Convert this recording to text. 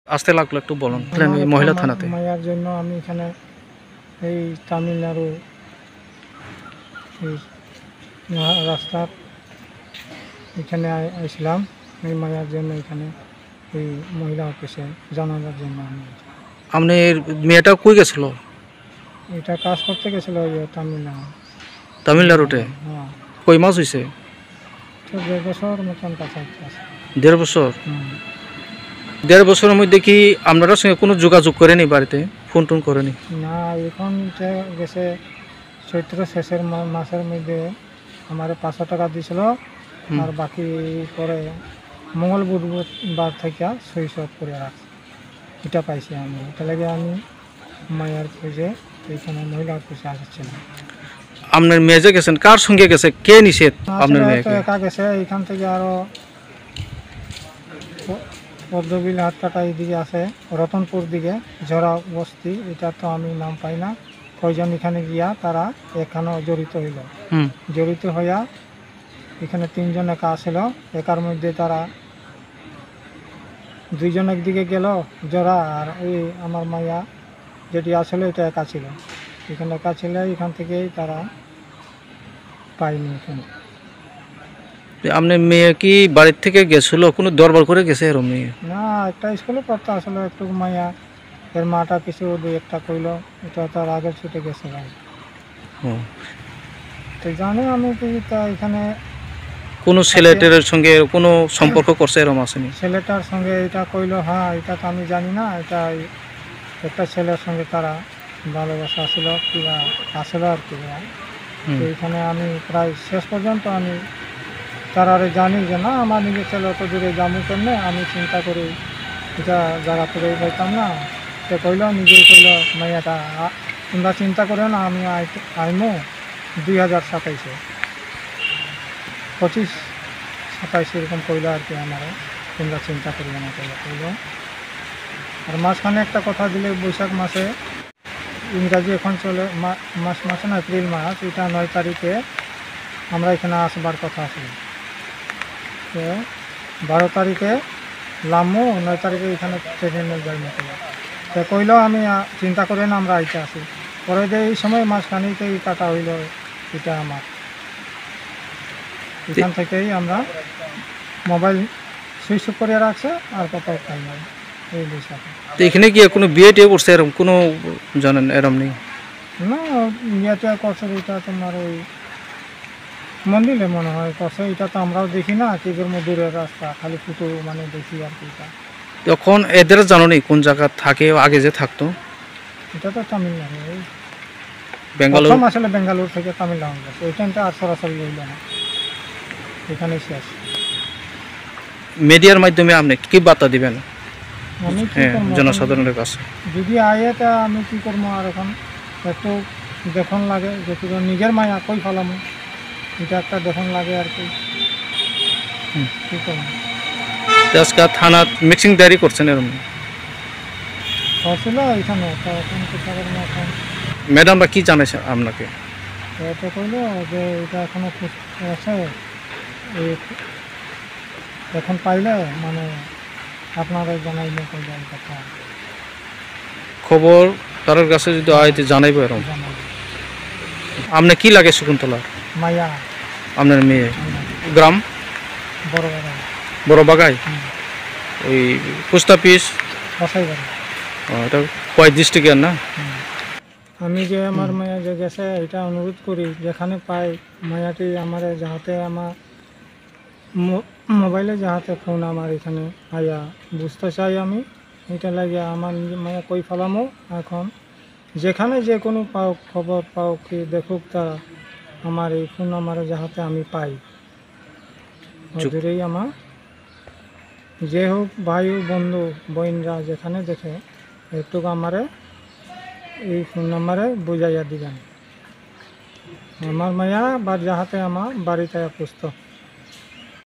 আসতে লাগলো একটু বলুন এই মহিলা থানাতে। মায়ার জন্য আমি এখানে এই তামিলনাড়ু এই রাস্তার এখানে আসলাম এই মায়ার জন্য, এখানে এই মহিলা অফিসে জানানোর জন্য। আমি আপনার মেয়েটা কই গেছিল? এটা কাজ করতে গেছিলো ওই তামিলনাড়ুতে। হ্যাঁ, কই মাস হয়েছে? তো 1.5 বছর মতন কাছাকাছি আছে। 1.5 বছর? হুম। 1.5 বছরের মধ্যে কি আপনার সঙ্গে কোনো যোগাযোগ করেনি? বাড়িতে ফোন টোন করেনি? না, এখন গেছে চৈত্র শেষের মাসের মধ্যে আমার 500 টাকা দিয়েছিল, আর বাকি পরে মঙ্গল বুধবার থেকে সুইচ অফ করে রাখছি। এটা পাইছি আমি, এটা লাগে আমি মায়ার খুঁজে এইখানে মহিলা অফিসে আসছিলাম। আপনার মেয়ে যে গেছেন কার সঙ্গে গেছে? কে নিষেধ আপনার মেয়েকে? একা গেছে এইখান থেকে, আরো পদ্মবিল হাটকাটা এইদিকে আছে, রতনপুর দিকে ঝরা বস্তি, এটা তো আমি নাম পাই না, কয়জন এখানে গিয়া তারা এখানেও জড়িত হইল। জড়িত হইয়া এখানে 3 জন একা আসিল, একার মধ্যে তারা 2 জন একদিকে গেল জরা, আর ওই আমার মাইয়া যেটি আসলে এটা একা ছিল, এখানে একা ছিল, এখান থেকেই তারা পাইনি। এখানে আপনার মেয়ে কি বাড়ির থেকে গেছিল, কোনো দরবার করে গেছে এরম মেয়ে? না, একটা স্কুলে পড়তে আসলে একটু মাইয়া, এর মাটা কিছু 2-1টা কইল, এটা তার আগে ছুটে গেছে ভাই। তো জানি আমি কি তা এখানে কোনো ছেলেটার সঙ্গে কোনো সম্পর্ক করছে এরম আসেনি? ছেলেটার সঙ্গে এটা কইল, হ্যাঁ এটা তো আমি জানি না, এটা একটা ছেলের সঙ্গে তারা ভালোবাসা আসছিল কিবা আসলো আর কি। তো এখানে আমি প্রায় শেষ পর্যন্ত আমি তারারে জানি যে না, আমার নিজের ছেলে অত দূরে যাবো কেমনে, আমি চিন্তা করি এটা জায়গা থেকে পাইতাম না। সে কইল, নিজেই কইল, মাইয়াটা তোমরা চিন্তা করে না, আমি আইমো 2027-এ 25-27 এরকম কইল আর কি আমারও, তোমরা চিন্তা করিও না কইল। আর মাঝখানে একটা কথা দিলে, বৈশাখ মাসে, ইংরাজি এখন চলে মাসে না, এপ্রিল মাস, এটা 9 তারিখে আমরা এখানে আসবার কথা ছিল। তো 12 তারিখে লামু, 9 তারিখে এখানে ট্রেনে যাই না কইল। তো কইল আমি চিন্তা করে না, আমরা আইতে আসি। পরে যে এই সময় মাঝখানেই কাটা হইল এটা আমার। এখান থেকেই আমরা মোবাইল সুইচ অফ করে রাখছে, আর কোথাও খাই নাই এই বৈশাখে। তো এখানে কি কোনো বিয়ে টিয়ে করছে এরকম কোনো জানেন এরম নেই? না, বিয়েটা করছে এটা তোমার ওই মন্দিরে মনে হয় করছে, এটা তো আমরাও দেখি না, কি করবো, দূরের রাস্তা, খালি ফুটো মানে দেখি আর কি। তখন এদের জানো নি কোন জায়গা থাকে, আগে যে থাকতো? এটা তো তামিলনাড়ু, বেঙ্গালুরু। প্রথম আসলে বেঙ্গালুরু থেকে তামিলনাড়ু গেছে, ওইখানটা আর সরাসরি হইল না, এখানে শেষ। মিডিয়ার মাধ্যমে আপনি কি বার্তা দিবেন আমি জনসাধারণের কাছে? যদি আয়ে তা আমি কি করবো, আর এখন একটু দেখুন লাগে, যেটুকু নিজের মায়া কই ফেলাম, এটা একটা দেখুন লাগে আর কি করবো। আজকে থানা মিক্সিং ডায়েরি করছেন এরকম? হচ্ছিল এখানে, তো এখন এখন ম্যাডামরা কি জানাইছে আপনাকে? তো কইলো যে এটা এখনো আছে, এখন পাইলে মানে আপনারা জানাইলে কইল কথা। খবর কারোর কাছে যদি আইতে জানাইবো এরকম। আপনি কি লাগে শকুন্তলার? মায়া। আপনার মেয়ে? গ্রাম বড় বাগাই, ওই পোস্ট অফিস এটা কয় ডিস্ট্রিক্টের না? আমি যে আমার মায়া যে গেছে, এটা অনুরোধ করি যেখানে পাই মায়াটি আমার যাহাতে আমার মোবাইলে যাহাতে ফোন আমার এখানে আয়া বুঝতে চাই আমি, এটা লাগে আমার মায়া কই ফেলামো। এখন যেখানে যে কোনো পাও খবর পাও কি দেখুক, তারা আমার এই ফোন নাম্বারে যাহাতে আমি পাই, দূরেই আমার যে হোক, ভাই বন্ধু বোনরা যেখানে দেখে একটু আমারে এই ফোন নাম্বারে বুঝাইয়া দিবেন আমার মায়া, বা যাহাতে আমার বাড়িতে পুষত।